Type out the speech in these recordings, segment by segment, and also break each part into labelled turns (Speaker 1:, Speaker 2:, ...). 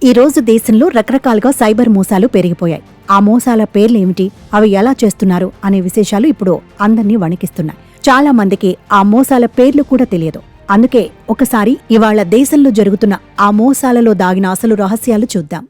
Speaker 1: ఈ రోజు దేశంలో రకరకాలుగా సైబర్ మోసాలు పెరిగిపోయాయి. ఆ మోసాల పేర్లేమిటి, అవి ఎలా చేస్తున్నారు అనే విశేషాలు ఇప్పుడు అందర్నీ వణికిస్తున్నాయి. చాలా మందికి ఆ మోసాల పేర్లు కూడా తెలియదు. అందుకే ఒకసారి ఇవాళ దేశంలో జరుగుతున్న ఆ మోసాలలో దాగిన అసలు రహస్యాలు చూద్దాం.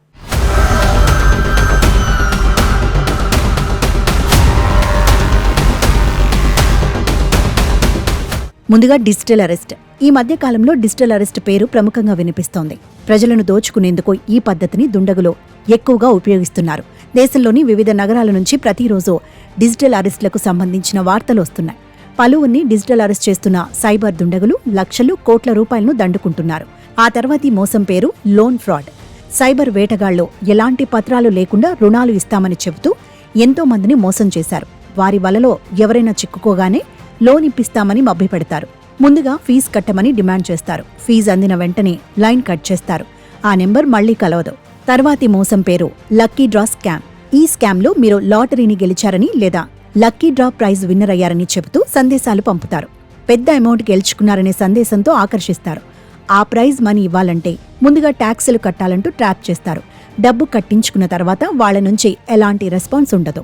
Speaker 1: ముందుగా డిజిటల్ అరెస్ట్. ఈ మధ్య కాలంలో డిజిటల్ అరెస్ట్ పేరు ప్రముఖంగా వినిపిస్తోంది. ప్రజలను దోచుకునేందుకు ఈ పద్ధతిని దుండగులు ఎక్కువగా ఉపయోగిస్తున్నారు. దేశంలోని వివిధ నగరాల నుంచి ప్రతిరోజు డిజిటల్ అరెస్టులకు సంబంధించిన వార్తలు వస్తున్నాయి. పలువురిని డిజిటల్ అరెస్ట్ చేస్తున్న సైబర్ దుండగులు లక్షలు కోట్ల రూపాయలను దండుకుంటున్నారు. ఆ తర్వాతి మోసం పేరు లోన్ ఫ్రాడ్. సైబర్ వేటగాళ్లు ఎలాంటి పత్రాలు లేకుండా రుణాలు ఇస్తామని చెబుతూ ఎంతో మందిని మోసం చేశారు. వారి వలలో ఎవరైనా చిక్కుకోగానే లోన్ ఇప్పిస్తామని మభ్యపెడతారు. ముందుగా ఫీజు కట్టమని డిమాండ్ చేస్తారు. ఫీజు అందిన వెంటనే లైన్ కట్ చేస్తారు. ఆ నెంబర్ మళ్లీ కలవదు. తర్వాతి మోసం పేరు లక్కీ డ్రా స్కామ్. ఈ స్కామ్లో మీరు లాటరీని గెలిచారని లేదా లక్కీ డ్రా ప్రైజ్ విన్నర్ అయ్యారని చెబుతూ సందేశాలు పంపుతారు. పెద్ద అమౌంట్ గెలుచుకున్నారనే సందేశంతో ఆకర్షిస్తారు. ఆ ప్రైజ్ మనీ ఇవ్వాలంటే ముందుగా ట్యాక్సులు కట్టాలంటూ ట్రాప్ చేస్తారు. డబ్బు కట్టించుకున్న తర్వాత వాళ్ల నుంచి ఎలాంటి రెస్పాన్స్ ఉండదు.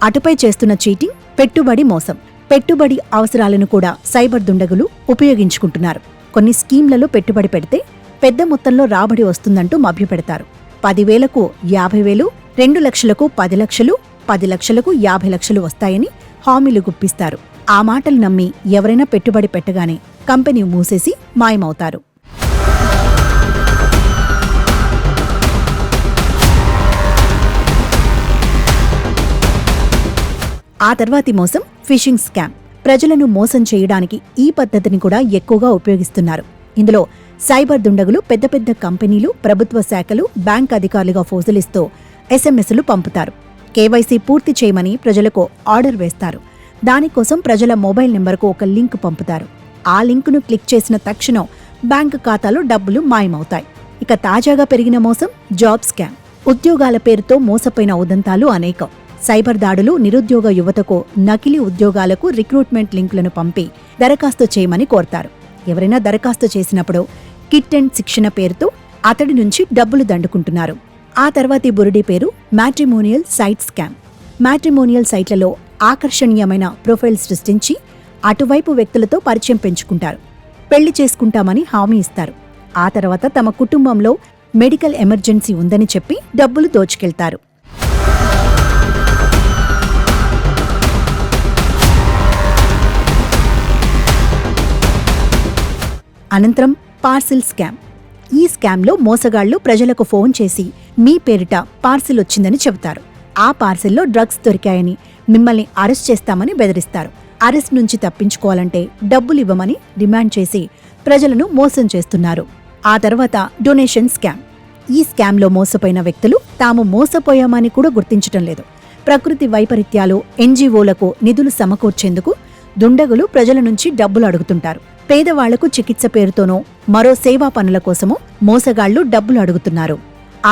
Speaker 1: అటుపై చేస్తున్న చీటింగ్ పెట్టుబడి మోసం. పెట్టుబడి అవసరాలను కూడా సైబర్ దుండగులు ఉపయోగించుకుంటున్నారు. కొన్ని స్కీమ్లలో పెట్టుబడి పెడితే పెద్ద మొత్తంలో రాబడి వస్తుందంటూ మభ్యపెడతారు. 10,000కు 50,000, 2 లక్షలకు 10 లక్షలు, 10 లక్షలకు 50 లక్షలు వస్తాయని హామీలు గుప్పిస్తారు. ఆ మాటలు నమ్మి ఎవరైనా పెట్టుబడి పెట్టగానే కంపెనీ మూసేసి మాయమవుతారు. ఆ తర్వాతి మోసం ఫిషింగ్ స్కామ్. ప్రజలను మోసం చేయడానికి ఈ పద్ధతిని కూడా ఎక్కువగా ఉపయోగిస్తున్నారు. ఇందులో సైబర్ దుండగులు పెద్ద పెద్ద కంపెనీలు, ప్రభుత్వ శాఖలు, బ్యాంక్ అధికారులుగా ఫోజులిస్తూ ఎస్ఎంఎస్లు పంపుతారు. కేవైసీ పూర్తి చేయమని ప్రజలకు ఆర్డర్ వేస్తారు. దానికోసం ప్రజల మొబైల్ నెంబర్కు ఒక లింక్ పంపుతారు. ఆ లింకును క్లిక్ చేసిన తక్షణం బ్యాంకు ఖాతాలో డబ్బులు మాయమవుతాయి. ఇక తాజాగా పెరిగిన మోసం జాబ్ స్కామ్. ఉద్యోగాల పేరుతో మోసపోయిన ఉదంతాలు అనేకం. సైబర్ దాడులు నిరుద్యోగ యువతకు నకిలీ ఉద్యోగాలకు రిక్రూట్మెంట్ లింకులను పంపి దరఖాస్తు చేయమని కోరతారు. ఎవరైనా దరఖాస్తు చేసినప్పుడు కిట్ అండ్ శిక్షణ పేరుతో అతడి నుంచి డబ్బులు దండుకుంటున్నారు. ఆ తర్వాతి బురుడి పేరు మ్యాట్రిమోనియల్ సైట్ స్కామ్. మ్యాట్రిమోనియల్ సైట్లలో ఆకర్షణీయమైన ప్రొఫైల్ సృష్టించి అటువైపు వ్యక్తులతో పరిచయం పెంచుకుంటారు. పెళ్లి చేసుకుంటామని హామీ ఇస్తారు. ఆ తర్వాత తమ కుటుంబంలో మెడికల్ ఎమర్జెన్సీ ఉందని చెప్పి డబ్బులు దోచుకెళ్తారు. అనంతరం పార్సిల్ స్కామ్. ఈ స్కామ్లో మోసగాళ్లు ప్రజలకు ఫోన్ చేసి మీ పేరిట పార్సిల్ వచ్చిందని చెబుతారు. ఆ పార్సిల్లో డ్రగ్స్ దొరికాయని, మిమ్మల్ని అరెస్ట్ చేస్తామని బెదిరిస్తారు. అరెస్ట్ నుంచి తప్పించుకోవాలంటే డబ్బులు ఇవ్వమని డిమాండ్ చేసి ప్రజలను మోసం చేస్తున్నారు. ఆ తర్వాత డొనేషన్ స్కామ్. ఈ స్కామ్లో మోసపోయిన వ్యక్తులు తాము మోసపోయామని కూడా గుర్తించటం లేదు. ప్రకృతి వైపరీత్యాలు, ఎన్జీఓలకు నిధులు సమకూర్చేందుకు దుండగులు ప్రజల నుంచి డబ్బులు అడుగుతుంటారు. పేదవాళ్లకు చికిత్స పేరుతోనో మరో సేవా పనుల కోసమో మోసగాళ్లు డబ్బులు అడుగుతున్నారు.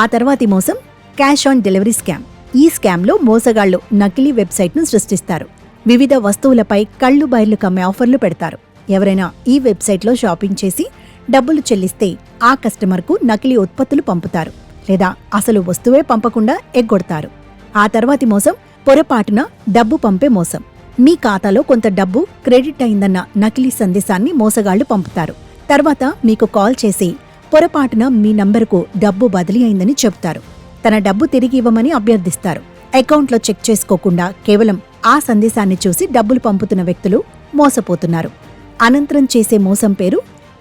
Speaker 1: ఆ తర్వాతి మోసం క్యాష్ ఆన్ డెలివరీ స్కామ్. ఈ స్కామ్లో మోసగాళ్లు నకిలీ వెబ్సైట్ను సృష్టిస్తారు. వివిధ వస్తువులపై కళ్లు బైర్లు కమ్మే ఆఫర్లు పెడతారు. ఎవరైనా ఈ వెబ్సైట్లో షాపింగ్ చేసి డబ్బులు చెల్లిస్తే ఆ కస్టమర్కు నకిలీ ఉత్పత్తులు పంపుతారు, లేదా అసలు వస్తువే పంపకుండా ఎగ్గొడతారు. ఆ తర్వాతి మోసం పొరపాటున డబ్బు పంపే మోసం. మీ ఖాతాలో కొంత డబ్బు క్రెడిట్ అయిందన్న నకిలీ సందేశాన్ని మోసగాళ్లు పంపుతారు. తర్వాత మీకు కాల్ చేసి పొరపాటున మీ నంబరుకు డబ్బు బదిలీ అయిందని చెబుతారు. తన డబ్బు తిరిగి ఇవ్వమని అభ్యర్థిస్తారు. అకౌంట్లో చెక్ చేసుకోకుండా కేవలం ఆ సందేశాన్ని చూసి డబ్బులు పంపుతున్న వ్యక్తులు మోసపోతున్నారు. అనంతరం చేసే మోసం పేరు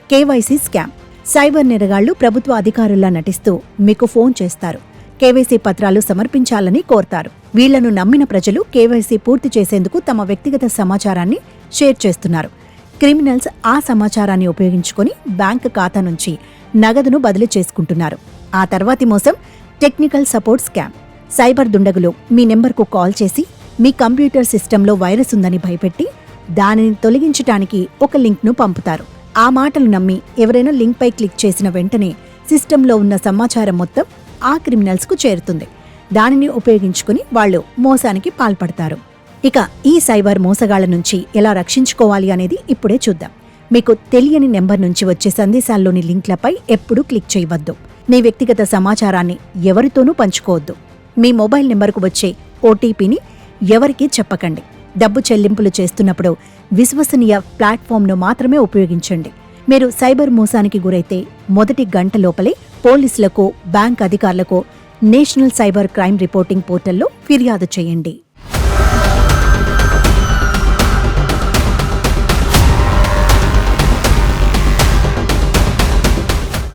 Speaker 1: కేవైసీ స్కామ్. సైబర్ నేరగాళ్లు ప్రభుత్వ అధికారుల్లా నటిస్తూ మీకు ఫోన్ చేస్తారు. కేవైసీ పత్రాలు సమర్పించాలని కోరతారు. వీళ్లను నమ్మిన ప్రజలు కేవైసీ పూర్తి చేసేందుకు తమ వ్యక్తిగత సమాచారాన్ని షేర్ చేస్తున్నారు. క్రిమినల్స్ ఆ సమాచారాన్ని ఉపయోగించుకొని బ్యాంకు ఖాతా నుంచి నగదును బదిలీ చేసుకుంటున్నారు. ఆ తర్వాతి మోసం టెక్నికల్ సపోర్ట్ స్కామ్. సైబర్ దుండగులు మీ నెంబర్కు కాల్ చేసి మీ కంప్యూటర్ సిస్టంలో వైరస్ ఉందని భయపెట్టి దానిని తొలగించటానికి ఒక లింక్ను పంపుతారు. ఆ మాటలు నమ్మి ఎవరైనా లింక్పై క్లిక్ చేసిన వెంటనే సిస్టంలో ఉన్న సమాచారం మొత్తం ఆ క్రిమినల్స్కు చేరుతుంది. దానిని ఉపయోగించుకుని వాళ్లు మోసానికి పాల్పడతారు. ఇక ఈ సైబర్ మోసగాళ్ల నుంచి ఎలా రక్షించుకోవాలి అనేది ఇప్పుడే చూద్దాం. మీకు తెలియని నెంబర్ నుంచి వచ్చే సందేశాల్లోని లింక్లపై ఎప్పుడూ క్లిక్ చేయవద్దు. మీ వ్యక్తిగత సమాచారాన్ని ఎవరితోనూ పంచుకోవద్దు. మీ మొబైల్ నెంబర్కు వచ్చే ఓటీపీని ఎవరికీ చెప్పకండి. డబ్బు చెల్లింపులు చేస్తున్నప్పుడు విశ్వసనీయ ప్లాట్ఫామ్ను మాత్రమే ఉపయోగించండి. మీరు సైబర్ మోసానికి గురైతే మొదటి గంట లోపలే పోలీసులకు, బ్యాంక్ అధికారులకు నేషనల్ సైబర్ క్రైమ్ రిపోర్టింగ్ పోర్టల్లో ఫిర్యాదు చేయండి.